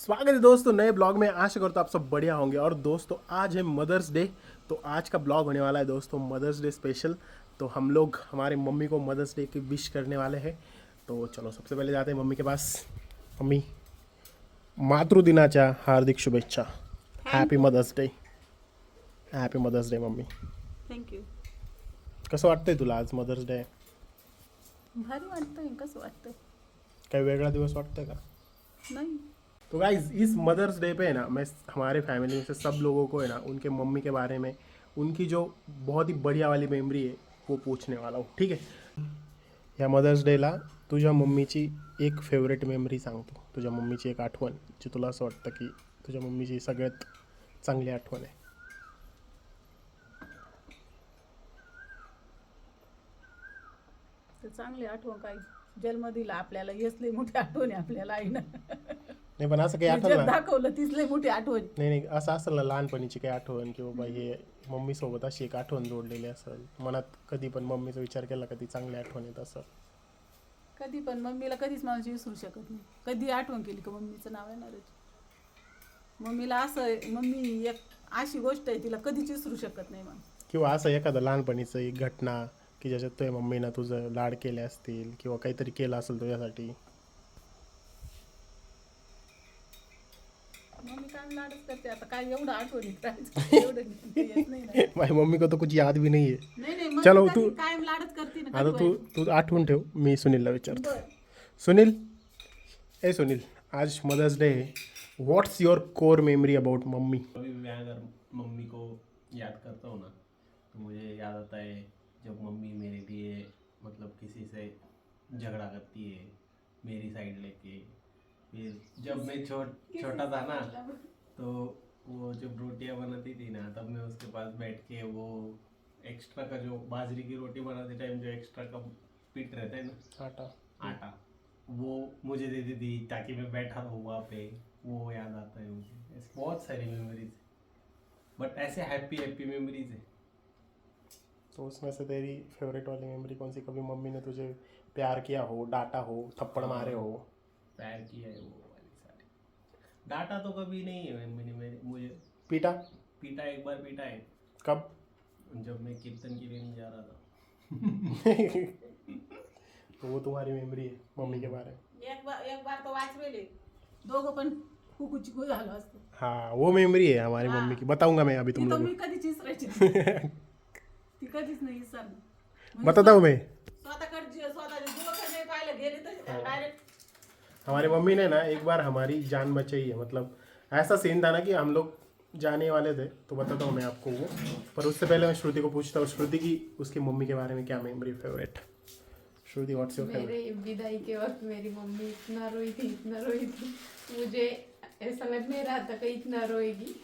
स्वागत है दोस्तों नए ब्लॉग में। आशा करता हूँ आप सब बढ़िया होंगे। और दोस्तों आज है मदर्स डे, तो आज का ब्लॉग होने वाला है दोस्तों मदर्स डे स्पेशल। तो हम लोग हमारी मम्मी को मदर्स डे की विश करने वाले हैं। तो चलो सबसे पहले जाते हैं मम्मी के पास। मम्मी, मातृ दिनाच्या हार्दिक शुभेच्छा। Happy mothers day. Happy mothers day mummy. Thank you. कसं वाटतंय तुला आज मदर्स डे? भारी वाटतंय. कसं वाटतंय? काही वेगळा दिवस वाटतंय का? नाही. तो गाइज इस मदर्स डे पे है ना, मैं हमारे फैमिली में से सब लोगों को है ना उनके मम्मी के बारे में, उनकी जो बहुत ही बढ़िया वाली मेमरी है वो पूछने वाला हूँ, ठीक है? या मदर्स डेला तुझ्या मम्मीची एक फेवरेट मेमरी सांगतो, तुझ्या मम्मीची एक आठवण जी तुला असं वाटतं की तुझ्या मम्मीची सगळ्यात चांगली आठवण आहे. तर चांगली आठवण काय जन्म दिला आपल्याला, हेच लई मोठी आठवण आहे आपल्याला आईनं. नाही पण असं काही हे आठवण जग ना, दाखवलं तीच लई मोठी आठवण. नाही नाही असं असेल ना लहानपणीची काही आठवण की बाबा हे मम्मीसोबत अशी एक आठवण जोडलेली असेल मनात, कधी पण मम्मीचा विचार केला कधी चांगली आठवण येत असं. कधी पण मम्मीला कधीच माणूस विसरू शकत नाही. कधी आठवण केली का मम्मीचं नाव येणारच. मम्मीला असं, मम्मी एक अशी गोष्ट आहे तिला कधीच विसरू शकत नाही माणूस. किंवा असं एखादं लहानपणीचं एक घटना की ज्याच्यात तुझ्या मम्मीनं तुझं लाड केले असतील किंवा काहीतरी केलं असेल तुझ्यासाठी. मम्मी काय लाडच करते. आता काय एवढं आठवणीत राहायचं एवढं येत नाही ना. माझी मम्मी को तो कुछ याद भी नहीं है. नाही नाही, चलो मम्मी तू कधी कायम लाडच करते ना. आता कधी तू आठवून ठेव, मी सुनीलला विचारतो. बरं. सुनील, ए सुनील, आज मदर्स डे है, what's your core memory about mummy? अभी मैं अगर मम्मी को याद करता हूँ ना तो मुझे याद आता है जब मम्मी मेरे लिए मतलब किसी से झगड़ा करती है मेरी साइड लेके। फिर जब मैं छोटा था ना तो वो जब रोटियां बनाती थी ना तब मैं उसके पास बैठ के वो एक्स्ट्रा का जो बाजरी की रोटी बनाते टाइम जो एक्स्ट्रा का पीट रहता है ना आटा. आटा, वो मुझे देती थी ताकि मैं बैठा रहूँ वहाँ पे। वो याद आता है मुझे। ऐसे बहुत सारी मेमोरीज, बट ऐसे हैप्पी हैप्पी मेमोरीज है। तो उसमें से तेरी फेवरेट वाली मेमोरी कौन सी? कभी मम्मी ने तुझे प्यार किया हो, डांटा हो, थप्पड़ मारे हो? प्यार किया है वो वाली सारी। डांटा तो कभी नहीं है मैंने, मुझे पीटा? पीटा, एक बार पीटा है कब? जब मैं कीर्तन के लिए नहीं जा रहा था। तो वो तुम्हारी मेमोरी है मम्मी के बारे में. एक बार तो वाचवेले दोघं पण चिकू झालं असतं. हाँ वो मेमोरी है हमारी हाँ. मम्मी की, बताऊंगा मैं अभी तुम ती तर लोगों मी कधीच विसरायची नाही. ती कधीच नाही विसरणार. को. बताता हूँ मैं. स्वतःच्या जीवाकडे पाहायला गेले तर डायरेक्ट. हमारी मम्मी ने ना एक बार हमारी जान बचाई है. मतलब ऐसा सीन था ना कि हम लोग जाने वाले थे, तो बताता हूँ मैं आपको वो. पर उससे पहले मैं श्रुति को पूछता हूँ, श्रुति की उसकी मम्मी के बारे में क्या memory favourite. Shruti what's your favourite? मेरे विदाई के वक्त मेरी मम्मी इतना रोई थी, मुझे ऐसा लग नहीं रहा था कि इतना रोएगी.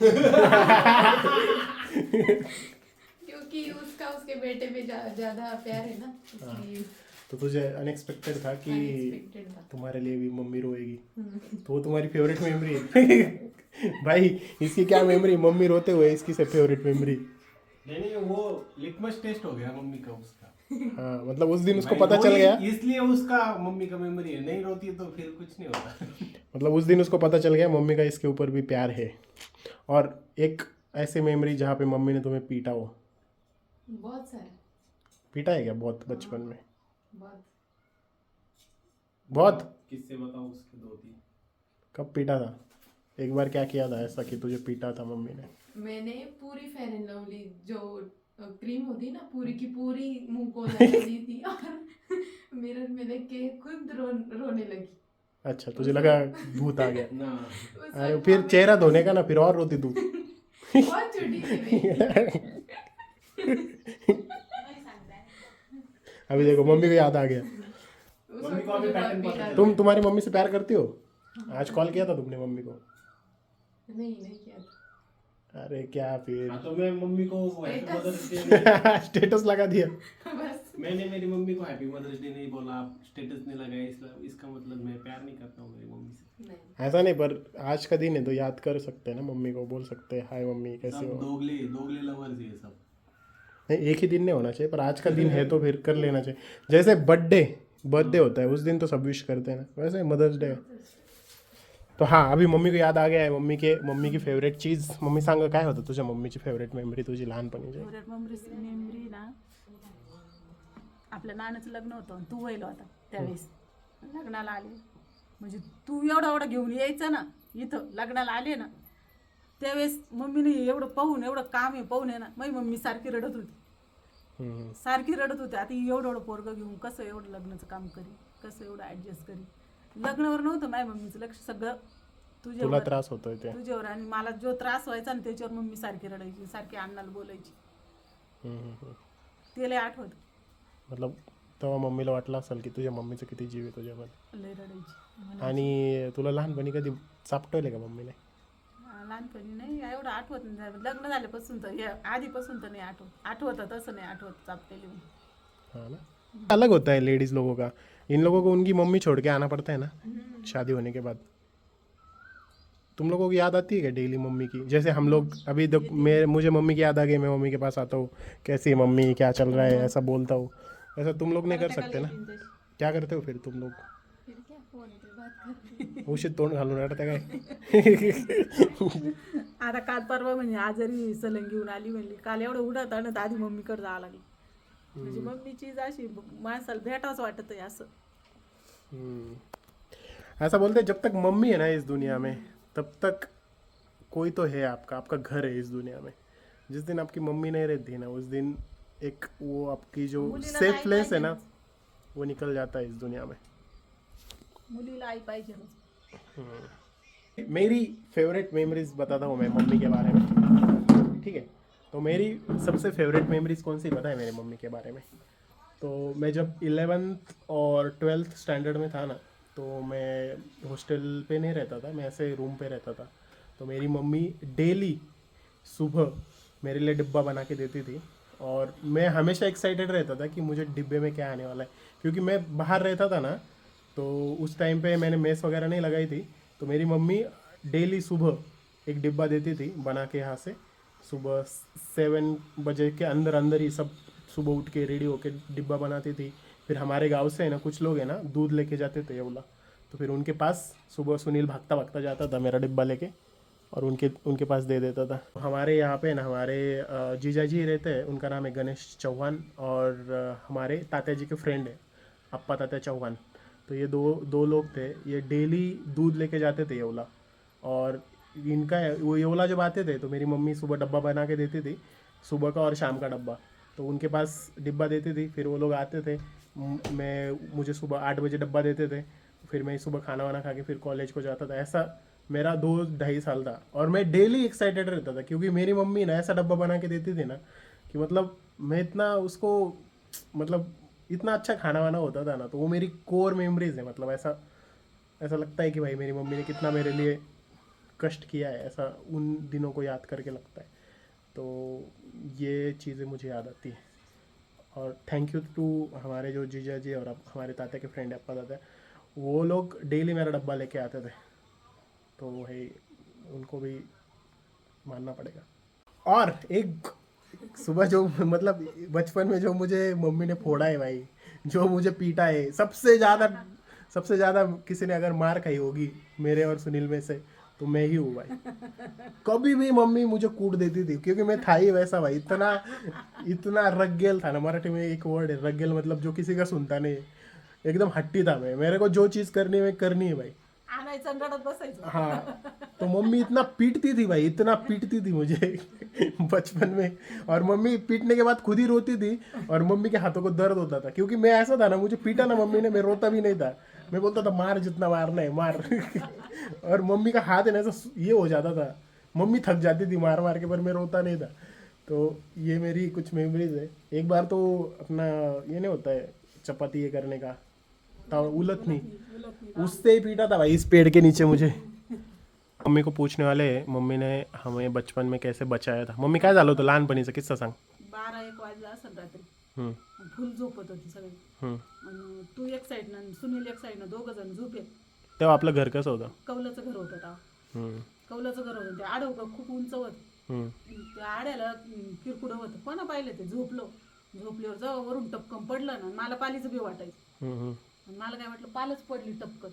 क्योंकि उसका उसके बेटे पे ज्यादा प्यार है ना, इसलिए तो तुझे अनएक्सपेक्टेड था कि अनएक्सपेक्टेड था. तुम्हारे लिए भी मम्मी रोएगी, तो वो तुम्हारी फेवरेट मेमोरी है. भाई इसकी क्या मेमोरी, मम्मी रोते हुए इसकी सब फेवरेट मेमोरी. नहीं वो लिटमस टेस्ट हो गया मम्मी का उसका। हाँ मतलब उस दिन उसको भाई पता चल गया, इसलिए उसका मम्मी का मेमोरी है। नहीं रोती है तो फिर कुछ नहीं होता। मतलब उस दिन उसको पता चल गया मम्मी का इसके ऊपर भी प्यार है. और एक ऐसी मेमोरी जहाँ पे मम्मी ने तुम्हें पीटा हो. बहुत सारे. पीटा है क्या बहुत बचपन में? बहुत. बहुत. किससे बताऊँ उसके दो तीन। कब पीटा था? एक बार क्या किया था ऐसा कि तुझे पीटा था मम्मी ने? मैंने पूरी फेयर एंड लवली जो क्रीम होती ना पूरी की पूरी मुंह को लगा दी थी और मिरर में देख के खुद रोने लगी. अच्छा तुझे लगा भूत आ गया. ना उस अरे वक्त फिर मम्मी चेहरा धोने का ना, फिर और रोती तू. बहुत छोटी थी मैं. अभी देखो मम्मी को याद आ गया. उस मम्मी वक्त को अभी मुझे पैटर्न बहुत पता पीटा तुम तुम्हारी मम्मी से प्यार करती हो? आज कॉल किया था तुमने मम्मी को? नहीं किया था. अरे क्या फिर. हाँ तो मैं मम्मी को happy Status. Mothers day status लगा दिया. बस. मैंने मेरी मम्मी को हैप्पी मदर्स डे नहीं बोला, स्टेटस नहीं लगाया, इसका मतलब मैं प्यार नहीं करता हूँ मेरी मम्मी से। नहीं. ऐसा नहीं, पर आज का दिन है तो याद कर सकते हैं ना मम्मी को, बोल सकते हैं हाय मम्मी कैसे सब हो. दोगले दोगले लवर्स ये सब। नहीं एक ही दिन नहीं होना चाहिए, पर आज का दिन है तो फिर कर लेना चाहिए. जैसे बर्थडे होता है उस दिन तो सब विश करते हैं ना, वैसे मदर्स डे. तो हाँ, अभी मम्मी को याद आ गया आहे मम्मी की फेवरेट चीज. मम्मी सांग काय होतं तुझ्या मम्मीची फेवरेट मेमरी तुझी लहानपणीची? फेवरेट मेमरी ना, आपल्या नानाचं लग्न होतं आणि तू वहिला होता त्यावेळेस. लग्नाला आले म्हणजे तू एवढा घेऊन यायचं ना, इथं लग्नाला आले ना त्यावेळेस मम्मीने एवढं काम आहे पाहून आहे ना, माझी मम्मी सारखी रडत होती. सारखी रडत होती. आता एवढं पोरगं घेऊन कसं एवढं लग्नाचं काम करी, कसं एवढं ऍडजस्ट करी. लग्नावर नव्हतं माझ्या मम्मीचं लक्ष, सगळं तुला तुझ्यावर त्रास होतोय ते. तुझ्यावर. आणि मला जो त्रास व्हायचा ना त्याच्यावर मम्मी सारखी रडायची, सारखी अण्णाला बोलायची. ते लय आठवत. मतलब तेव्हा मम्मीला वाटलं असेल की तुझ्या मम्मीचं किती जीव आहे तुझ्यावर. लय रडायची. आणि तुला लहानपणी कधी चापटवले का मम्मीने? लहानपणी नाही एवढं आठवत नाही. लग्न झाल्यापासून तर आधीपासून तर नाही आठवत तसं नाही आठवत चापटेली. हाँ ना, अलग होता है लेडीज लोगों का. इन लोगों को उनकी मम्मी छोड़ के आना पड़ता है ना शादी होने के बाद. तुम लोगों को याद आती है क्या डेली मम्मी की? जैसे हम लोग अभी मुझे मम्मी की याद आ गई, मैं मम्मी के पास आता हूँ, कैसी है मम्मी, क्या चल रहा है, ऐसा बोलता हूँ. ऐसा तुम लोग नहीं कर सकते ना? क्या करते हो फिर तुम लोग? फिर क्या फोन पे बात करते. उशीत तोंड घालून रडता काय? आता काल परवा म्हणजे आजारी सलंग घेऊन आली म्हणली. काल एवढं उडत आणत आधी मम्मीकडे जावं लागली. म्हणजे मम्मीची अशी माणसाला भेटावंच वाटत आहे असं. ऐसा बोलते हैं, जब तक मम्मी है ना इस दुनिया में तब तक कोई तो है आपका घर है इस दुनिया में. जिस दिन आपकी मम्मी नहीं रहती ना उस दिन एक वो आपकी जो मुलीला सेफ आई प्लेस है पाहिजे. ना वो निकल जाता है इस दुनिया में. मुलीला आई पाहिजे. मेरी फेवरेट मेमोरीज बताता हूँ मैं मम्मी के बारे में, ठीक है? तो मेरी सबसे फेवरेट मेमोरीज कौन सी पता है मेरी मम्मी के बारे में? तो मैं जब 11th और 12th स्टैंडर्ड में था ना, तो मैं हॉस्टल पे नहीं रहता था, मैं ऐसे रूम पे रहता था. तो मेरी मम्मी डेली सुबह मेरे लिए डिब्बा बना के देती थी. और मैं हमेशा एक्साइटेड रहता था कि मुझे डिब्बे में क्या आने वाला है, क्योंकि मैं बाहर रहता था ना. तो उस टाइम पे मैंने मेस वगैरह नहीं लगाई थी. तो मेरी मम्मी डेली सुबह एक डिब्बा देती थी बना के यहाँ से. सुबह 7 बजे के अंदर अंदर ही सब सुबह उठ के रेडी होके डिब्बा बनाती थी. फिर हमारे गांव से है ना कुछ लोग हैं ना दूध लेके जाते थे येवला. तो फिर उनके पास सुबह सुनील भागता भागता जाता था मेरा डिब्बा लेके और उनके पास दे देता था. हमारे यहाँ पे ना हमारे जीजा जी रहते हैं, उनका नाम है गणेश चौहान. और हमारे तात्या जी के फ्रेंड है अप्पा तात्या चौहान. तो ये दो लोग थे, ये डेली दूध लेके जाते थे येवला. और इनका वो येवला जब आते थे तो मेरी मम्मी सुबह डब्बा बना के देती थी, सुबह का और शाम का डब्बा. तो उनके पास डिब्बा देती थी. फिर वो लोग आते थे, मुझे सुबह 8 बजे डब्बा देते थे. फिर मैं सुबह खाना वाना खा के फिर कॉलेज को जाता था. ऐसा मेरा 2-2.5 साल था. और मैं डेली एक्साइटेड रहता था क्योंकि मेरी मम्मी ना ऐसा डब्बा बना के देती थी ना कि मतलब मैं इतना उसको मतलब इतना अच्छा खाना वाना होता था ना. तो वो मेरी कोर मेमोरीज है. मतलब ऐसा लगता है कि भाई मेरी मम्मी ने कितना मेरे लिए कष्ट किया है, ऐसा उन दिनों को याद करके लगता है. तो ये चीज़ें मुझे याद आती है. और थैंक यू टू हमारे जो जीजा जी और हमारे तात्या के फ्रेंड अप्पा तात्या, वो लोग डेली मेरा डब्बा लेके आते थे. तो भाई उनको भी मानना पड़ेगा. और एक सुबह जो मतलब बचपन में जो मुझे मम्मी ने फोड़ा है भाई, जो मुझे पीटा है सबसे ज़्यादा किसी ने अगर मार खाई होगी मेरे और सुनील में से तो मैं ही हूँ भाई. कभी भी मम्मी मुझे कूट देती थी क्योंकि मैं था ही वैसा भाई. इतना रग्गेल था ना. मराठी में एक वर्ड है रग्गेल, मतलब जो किसी का सुनता नहीं. एकदम हट्टी था मैं. मेरे को जो चीज़ करनी है मैं करनी है भाई. आणायचं रडत बसायचं. हाँ, तो मम्मी इतना पीटती थी भाई, इतना पीटती थी मुझे बचपन में. और मम्मी पीटने के बाद खुद ही रोती थी और मम्मी के हाथों को दर्द होता था क्योंकि मैं ऐसा था ना, मुझे पीटा ना मम्मी ने, मैं रोता भी नहीं था. मैं बोलता था मार जितना मारना है मार. और मम्मी का हाथ है ना ऐसा ये हो जाता था, मम्मी थक जाती थी मार मार के, पर मैं रोता नहीं था. तो ये मेरी कुछ मेमोरीज है. एक बार तो अपना ये नहीं होता है चपाती ये करने का उलट नहीं, उससे ही पीटा था भाई इस पेड़ के नीचे मुझे. मम्मी को पूछने वाले मम्मी ने हमें बचपन में कैसे बचाया था. मम्मी काय झालं होतं लहानपणीचं किस्सा सांग. 12-1 वाजला असेल रात्री. हम्म, फुल झोपत होती सगळी. हम्म. आणि तू एक साईडनं सुनील एक साईडनं, दोघं जण झोपेत. तेव्हा आपलं घर कसं होतं? कौलाचं घर होतं तेव्हा. हम्म, कौलाचं घर होतं. ते आडव खूप उंच होतं. हम्म, त्या आड्याला किरकुडं होतं. कोणा पाहिलं ते झोपल्यावर जेव्हा वरून टपकन पडलं ना, मला पालीचं बी वाटायचं. हम्म, हम्म. आणि मला काय वाटलं पालच पडली टपकन.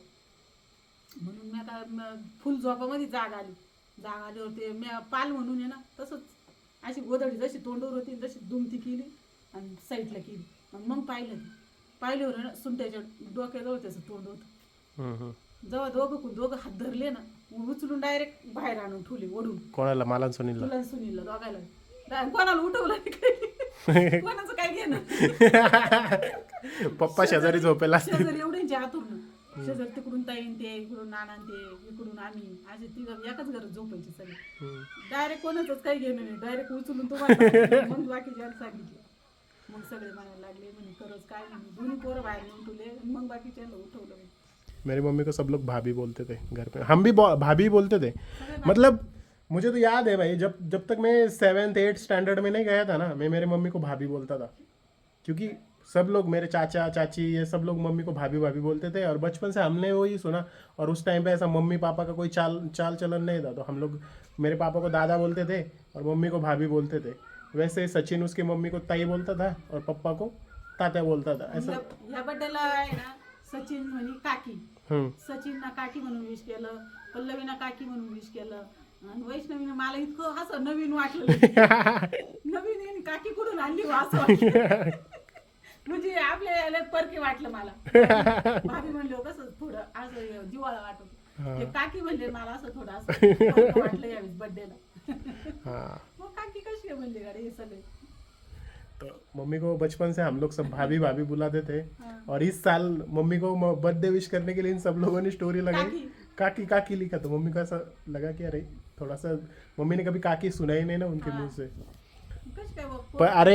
म्हणून मी आता फुल झोपामध्ये जाग आल्यावर ते मी पाल म्हणून आहे ना तसंच अशी गोधडी जशी तोंडवर होती तशी दुमती केली आणि साईडला केली आणि मग पाहिल्यावर आहे ना सुंट्याच्या डोक्याजवळ त्याचं तोंड होतं. जेव्हा दोघं हात धरले ना उचलून डायरेक्ट बाहेर आणून ठेवले ओढून. कोणाला? मला आणि सुनीलला. तुला आणि सुनीलला दोघायला कोणाला उठवलं नाही काही. कोणाचं काय घेणं. पप्पा शेजारी झोपेला असतील. शेजारी एवढ्यांची आतुरनं शेजारी तिकडून ताईन ते इकडून नाना ते इकडून आम्ही असे तिघं एकाच घरात झोपायची सगळी. डायरेक्ट कोणाचंच काही घेणं नाही डायरेक्ट उचलून तुम्हाला मग बाकीच्या सांगितलं. मग सगळे म्हणायला लागले म्हणे खरंच काय म्हणे दोन्ही पोरं बाहेर नेऊन ठेवले मग बाकीच्याला उठवलं. मेरी मम्मी को सब लोग भाभी बोलते थे घर पे, हम भी भाभी बोलते थे. मतलब मुझे तो याद है भाई, जब तक मैं 7th 8th स्टैंडर्ड में नहीं गया था ना, मैं मेरे मम्मी को भाभी बोलता था. क्योंकि सब लोग मेरे चाचा चाची ये सब लोग मम्मी को भाभी भाभी बोलते थे और बचपन से हमने वही सुना. और उस टाइम पे ऐसा मम्मी पापा का कोई चाल चलन नहीं था, तो हम लोग मेरे पापा को दादा बोलते थे और मम्मी को भाभी बोलते थे. वैसे सचिन उसकी मम्मी को ताई बोलता था और पप्पा को तात्या बोलता था. ऐसा या बड्डेला आहे ना सचिन म्हणे काकी, सचिनना काकी म्हणून विश केलं, पल्लवीना काकी म्हणून विश केलं आणि वैष्णवीनं मला इतकं असं नवीन वाटलं. नवीन येईन काकी कुठून आणली हो असं वाटलं. म्हणजे आपल्या परके वाटलं मला. भाभी म्हणले कसं थोडं असं जिवाळा वाटत. ते काकी म्हणले मला असं थोडं असं वाटलं यावेळेस बर्थडेला. मग काकी कशी आहे म्हणले गाडी हे सगळे. तो मम्मी को बचपन से हम लोग सब भाभी भाभी बुलाते थे. और इस साल मम्मी को बर्थडे विश करने के लिए इन सब लोगों ने स्टोरी लगाई काकी काकी लिखा. तो मम्मी को ऐसा लगा कि अरे थोड़ा सा, मम्मी ने कभी काकी सुना ही नहीं ना उनके मुंह से.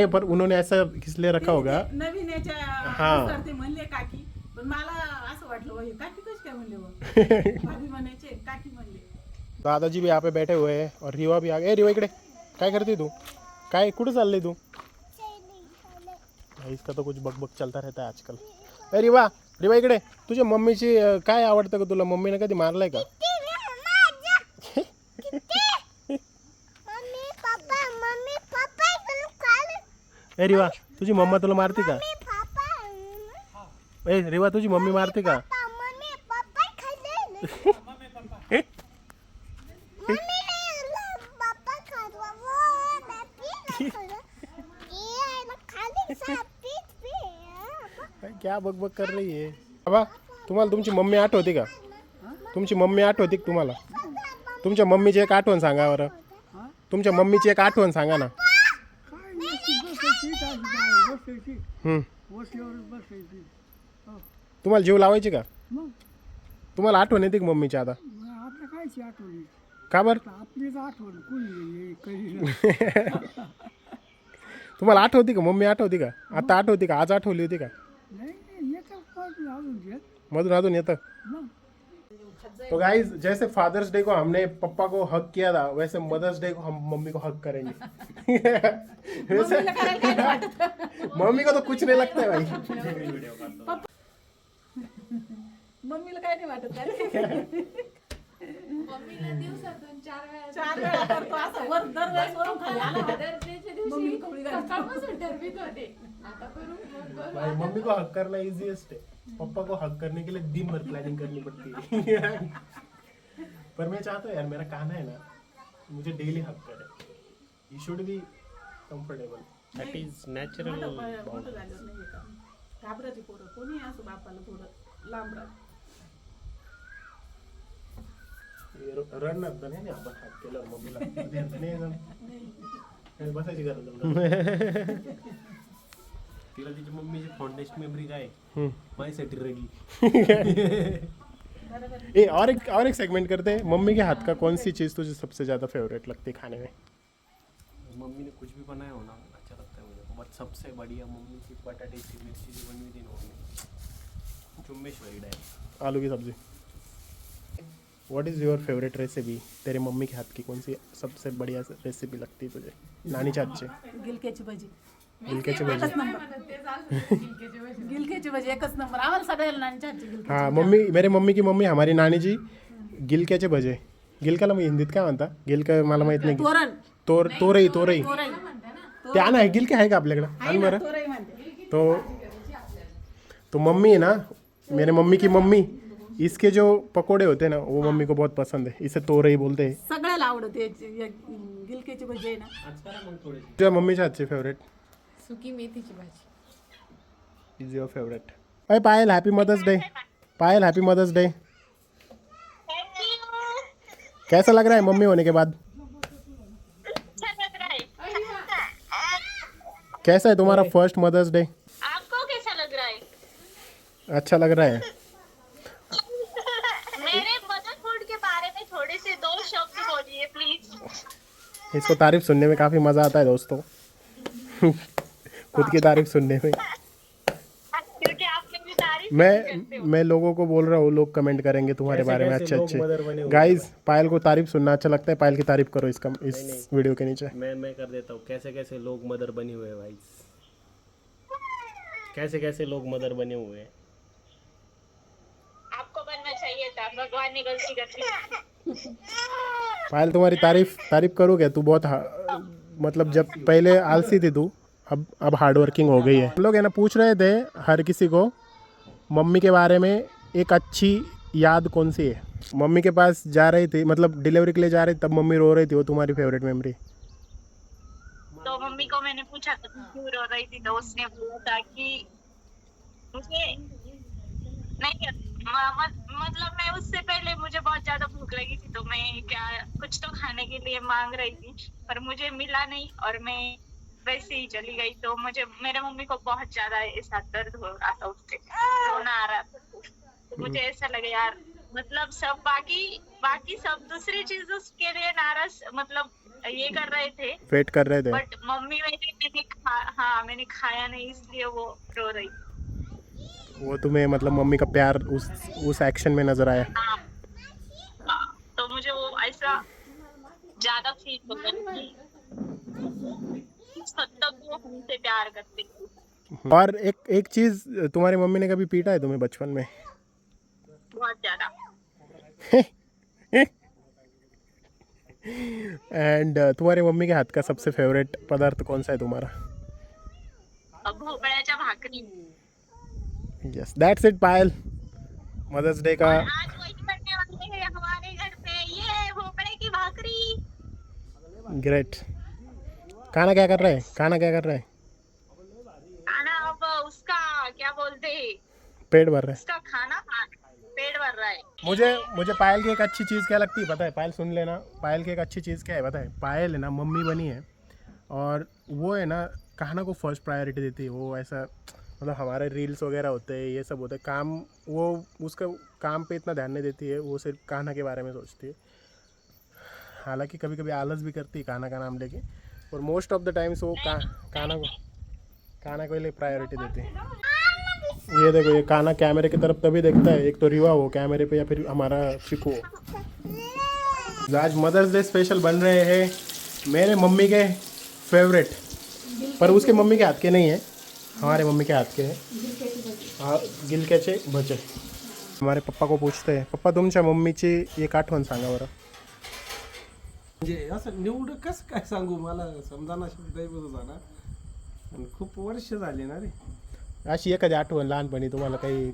पर उन्होंने ऐसा इसलिए रखा होगा नवीन याच्या हाँ. ते म्हणले काकी पण मला असं वाटलं बाई काकी कशी काय म्हणले भाभी म्हणायचे काकी म्हणले. दादाजी भी यहाँ पे बैठे हुए हैं और रिवा भी आ गए. रिवा इकडे काय करते तू? काय कुठे चालली तू? इसका तो कुछ बकबक चलता रहता है आजकल. ए रिवा रिवा इकडे, तुझ्या मम्मीची काय आवडतं का तुला? मम्मीने कधी मारलाय का? ए रिवा तुझी मम्मा तुला मारते का? ए रिवा तुझी मम्मी मारते का? क्या बकबक कर रही है बाबा? तुम्हाला तुमची मम्मी आठवते का? तुमची मम्मी आठवते का तुम्हाला? तुमच्या मम्मीची एक आठवण सांगा बरं. तुमच्या मम्मीची एक आठवण सांगा ना. तुम्हाला जीव लावायची का? तुम्हाला आठवण येते का मम्मीची आता? का बरं? तुम्हाला आठवते का मम्मी? आठवते का आता? आठवते का आज? आठवली होती का? मधून अजून येतं. तो गाइस जैसे फादर्स डे को हमने पप्पा को हक किया था, वैसे मदर्स डे को हम मम्मी को हक करेंगे. वैसे मम्मी को तो कुछ नहीं लगता है भाई. मम्मीला काय नाही वाटत काय. मम्मीला दिवसातून 4 वेळा करतो असं वर दरवेळेस वरून खाली आला. बर्थडेच्या दिवशी सकाळपासून ठरवित होते आता करू भाई मम्मी को हक करना इजीएस्ट है. पापा को हक करने के लिए दिन भर प्लानिंग करनी पड़ती है. पर मैं चाहता हूँ यार मेरा कान्हा है ना मुझे डेली हक करे. He should be comfortable. That is natural. मोठं झाल्यावर नाही का घाबराची पोरं कोणी असं बापाला थोडं लांब राहत. रडणार तर नाही आपण हात केलं मम्मीला बसायची गरज. तिला तिची मम्मीची फॉन्डेस्ट मेमरी काय माझ्यासाठी रडली. ए और एक सेगमेंट करते हैं. मम्मी के हाथ का कौन सी चीज़ तुझे सबसे ज़्यादा फेवरेट लगती है खाने में? मम्मी ने कुछ भी बनाया हो ना अच्छा लगता है मुझे. बट सबसे बढ़िया मम्मी की बटाटे की मिर्ची जो बनी हुई थी ना मम्मी चुम्बेश्वरी डायरेक्ट. आलू की सब्जी. What is your favourite recipe? तेरे मम्मी के हाथ की कौन सी सबसे बढ़िया रेसिपी लगती है तुझे? नानीच्या हातची. गिलक्याची भजी. गिलक्याची भजी. गिलक्याची भजी एकच नंबर आम्हाला सगळ्याला नानीच्या हातची गिलक्याची. हाँ मम्मी मेरे मम्मी की मम्मी हमारी नानी जी गिलक्याचे भजे. गिलकाला मी हिंदीत काय म्हणता? गिलका मला माहित नाही. तोरण. तोरई. तोरई. ते आण आहे गिलके आहे का आपल्याकडे? आण बरं. तोरई म्हणते. तो मम्मी है ना, मेरे मम्मी की मम्मी इसके जो पकोड़े होते हैं ना वो मम्मी को बहुत पसंद है, इसे तोरई बोलते हैं. सगळ्याला आवडते गिलक्याची भजी आहे ना. आज करा मग थोडे. तुझ्या मम्मीच्या हातची फेवरेट सुकी मेथीची भाजी. Is your favourite. अरे पायल हैप्पी मदर्स डे. पायल हैप्पी मदर्स डे. कैसा लग रहा है मम्मी होने के बाद? कैसा है तुम्हारा फर्स्ट मदर्स डे? आपको कैसा लग रहा है? अच्छा लग रहा है. मेरे मदरहुड के बारे में थोड़े से 2 शब्द बोलिए प्लीज. इसको तारीफ सुनने में काफ़ी मज़ा आता है दोस्तों. खुद की तारीफ सुनने में. क्योंकि आप मेरी तारीफ नहीं करते हो. मैं लोगों को बोल रहा हूँ, लोग कमेंट करेंगे तुम्हारे बारे में अच्छे अच्छे. गाइस पायल को तारीफ सुनना अच्छा लगता है, पायल की तारीफ करो इस वीडियो के नीचे. मैं कर देता हूँ. कैसे कैसे लोग मदर बने हुए हैं भाई, कैसे कैसे लोग मदर बने हुए हैं. आपको बनना चाहिए था, भगवान ने गलती कर दी. पायल तुम्हारी तारीफ करूँ क्या? तू बहुत मतलब जब पहले आलसी थी तू, अब हार्ड वर्किंग हो गई है. हम लोग है ना पूछ रहे थे हर किसी को मम्मी के बारे में एक अच्छी याद कौन सी है. मम्मी के पास जा रही थी, मतलब डिलीवरी के लिए जा रही थी, तब मम्मी रो रही थी, वो तुम्हारी फेवरेट मेमोरी. तो मम्मी को मैंने पूछा था क्यों रो रही थी, तो उसने बोला था कि मुझे नहीं मतलब मैं उससे पहले मुझे बहुत ज्यादा भूख लगी थी, तो मैं क्या कुछ तो खाने के लिए मांग रही थी, पर मुझे मिला नहीं और मैं वैसे ही चली गई. तो मुझे मेरे मम्मी को बहुत ज्यादा ऐसा दर्द हो रहा था, उससे रोना आ रहा था. तो मुझे ऐसा लगा यार, मतलब सब बाकी सब दूसरी चीजों के लिए नाराज, मतलब ये कर रहे थे, वेट कर रहे थे. बट मम्मी मैंने खाया नहीं, इसलिए वो रो रही. वो तुम्हें मतलब मम्मी का प्यार उस एक्शन में नजर आया. हाँ, तो मुझे वो ऐसा ज्यादा फील हो गया कि इस हद तक वो हमसे प्यार करती थी. और एक चीज, तुम्हारी मम्मी ने कभी पीटा है तुम्हें बचपन में? बहुत ज्यादा. एंड तुम्हारी मम्मी के हाथ का सबसे फेवरेट पदार्थ कौन सा है तुम्हारा? भोपळ्याच्या भाकरी. Yes that's it Payal. Mothers day का आज वही बनने वाले हैं हमारे घर पे, ये भोपळे की भाकरी. ग्रेट. खाना क्या कर रहा है? खाना अब उसका क्या बोलते हैं, पेट भर रहा है. उसका खाना पेट भर रहा है. मुझे पायल की एक अच्छी चीज़ क्या लगती है पता है? पायल सुन लेना, पायल की एक अच्छी चीज़ क्या है पता है? पायल है ना मम्मी बनी है और वो है ना खाना को फर्स्ट प्रायोरिटी देती है. वो ऐसा मतलब हमारे रील्स वगैरह होते हैं, ये सब होते हैं, काम वो उसका काम पे इतना ध्यान नहीं देती है, वो सिर्फ खाना के बारे में सोचती है. हालांकि कभी कभी आलस भी करती है खाना का नाम लेके, और मोस्ट ऑफ द टाइम्स वो खाना को लिए प्रायोरिटी देती है. ये देखो, ये काना कैमरे की तरफ तभी देखता है, एक तो रिवा हो कैमरे पे या फिर हमारा चिकू हो. आज मदर्स डे स्पेशल बन रहे हैं मेरे मम्मी के फेवरेट, पर उसके मम्मी के हाथ के नहीं है, हमारे मम्मी के हाथ के हैं. हाँ, गिलक्याचे भजे. हमारे पप्पा को पूछते हैं, पप्पा तुमच्या मम्मीची एक आठवण सांगा बरं. म्हणजे असं निवड कसं काय सांगू, मला समजाना शब्द जाणार. आणि खूप वर्ष झाली ना रे. अशी एखादी आठवण लहानपणी तुम्हाला काही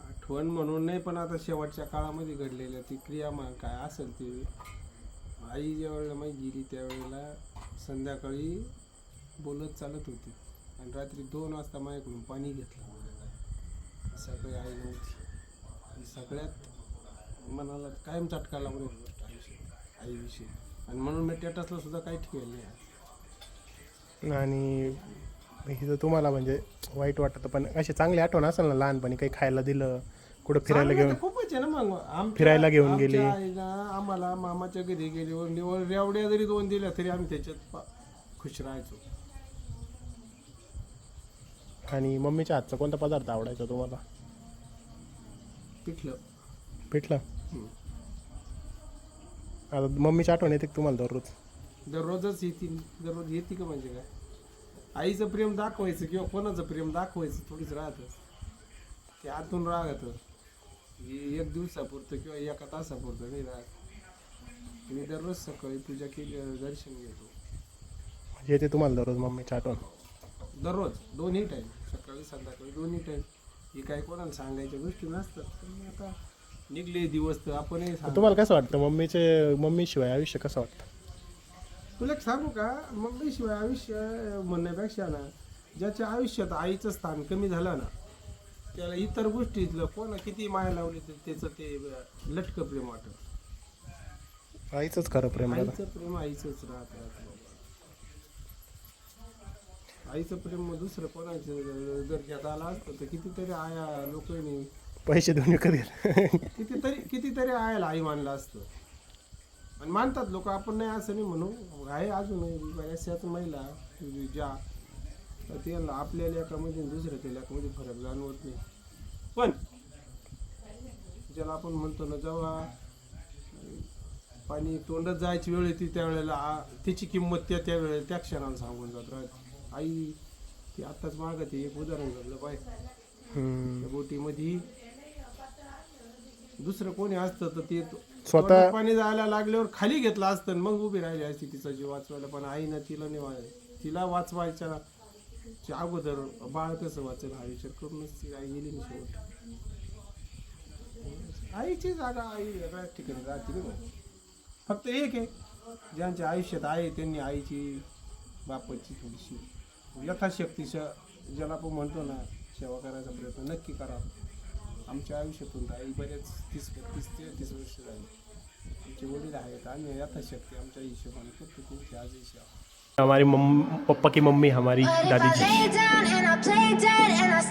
आठवण म्हणून नाही, पण आता शेवटच्या काळामध्ये घडलेल्या ती क्रिया काय असेल ती. आई ज्यावेळेला माझी गेली त्यावेळेला संध्याकाळी बोलत चालत होती आणि रात्री 2 वाजता माझ्याकडून पाणी घेतलं. सगळी आई नव्हती. सगळ्यात मनाला कायम चटका लागून गोष्ट आईविषयी, आणि म्हणून मी स्टेटसला सुद्धा काही ठेवलं नाही. आणि इथं तुम्हाला म्हणजे वाईट वाटतं, पण अशी चांगली आठवण असेल ना लहानपणी, काही खायला दिलं, कुठं फिरायला घेऊन, खूपच आहे ना. मग फिरायला घेऊन गेली. आम्हाला मामाच्या घरी गेल्यावर निवड रेवड्या जरी 2 दिल्या तरी आम्ही त्याच्यात खुश राहायचो. आणि मम्मीच्या हातचा कोणता पदार्थ आवडायचा तुम्हाला? पिठलं. आता मम्मीची आठवण येते तुम्हाला दररोज? दररोजच दररोज येते का? म्हणजे काय, आईचं प्रेम दाखवायचं किंवा कोणाचं प्रेम दाखवायचं थोडीच राहतं, ते आतून राहतं. एक दिवसापुरतं किंवा एका तासापुरतं नाही राहत. मी दररोज सकाळी पूजा केली, दर्शन घेतो. येते तुम्हाला दररोज मम्मीची आठवण? दररोज 2ही टाईम, सकाळी संध्याकाळी 2ही टाईम. हे काही कोणाला सांगायच्या गोष्टी नसतात. पण आता निघले दिवस तर आपणही सांगू. तुम्हाला कसं वाटतं मम्मीशिवाय आयुष्य कसं वाटतं? तुला एक सांगू का, मम्मीशिवाय आयुष्य म्हणण्यापेक्षा ना, ज्याच्या आयुष्यात आईचं स्थान कमी झालं ना, त्याला इतर गोष्टीतलं कोणा किती माया लावली तर त्याचं ते लटकं प्रेम वाटत. आईचंच खरं प्रेम दादा. आईचं प्रेम आईचंच राहत बाबा. आईचं प्रेम मग दुसरं कोणाचं जर घेत आलं असतं तर कितीतरी आया लोकांनी पैसे देऊन विकत घेतले. कितीतरी आयाला आई मानलं असतं. आणि मानतात लोक, आपण नाही असं नाही म्हणू. आहे अजूनही बऱ्याचशाच महिला ज्या त्याला आपल्या लेकामध्ये दुसऱ्याच्या लेकामध्ये फरक जाणवत नाही. पण ज्याला आपण म्हणतो ना, जेव्हा पाणी तोंडात जायची वेळ येते त्यावेळेला त्याची किंमत त्या वेळेला त्या क्षणाला सांगून जात राहते. आई ती आत्ताच मागं ते एक उदाहरण घडलं पाहिजे. त्या बोटीमध्ये दुसरं कोणी असतं तर ते स्वतः पाणी जायला लागल्यावर खाली घेतलं असतं आणि मग उभी राहिली असती तिचा जीव वाचवायला. पण आईनं तिला नाही तिला वाचवायच्या अगोदर बाळ कसं वाचेल हा विचार करूनच ती आई गेली नाही शेवट. आईची जागा आई वेगळ्याच ठिकाणी राहते ना. फक्त एक आहे, ज्यांच्या आयुष्यात आहे त्यांनी आईची बापाची थोडीशी यथाशक्तीच्या ज्याला आपण म्हणतो ना सेवा करायचा प्रयत्न नक्की करा. आमच्या आयुष्यातून तर आई बरेच 30-33 वर्ष झाली. आमचे वडील आहेत, आम्ही यथाशक्ती आमच्या हिशोबाने करतो तुमची आजही सेवा. हमारी पप्पा की मम्मी हमारी दादी जी. Lay down and I play dead and I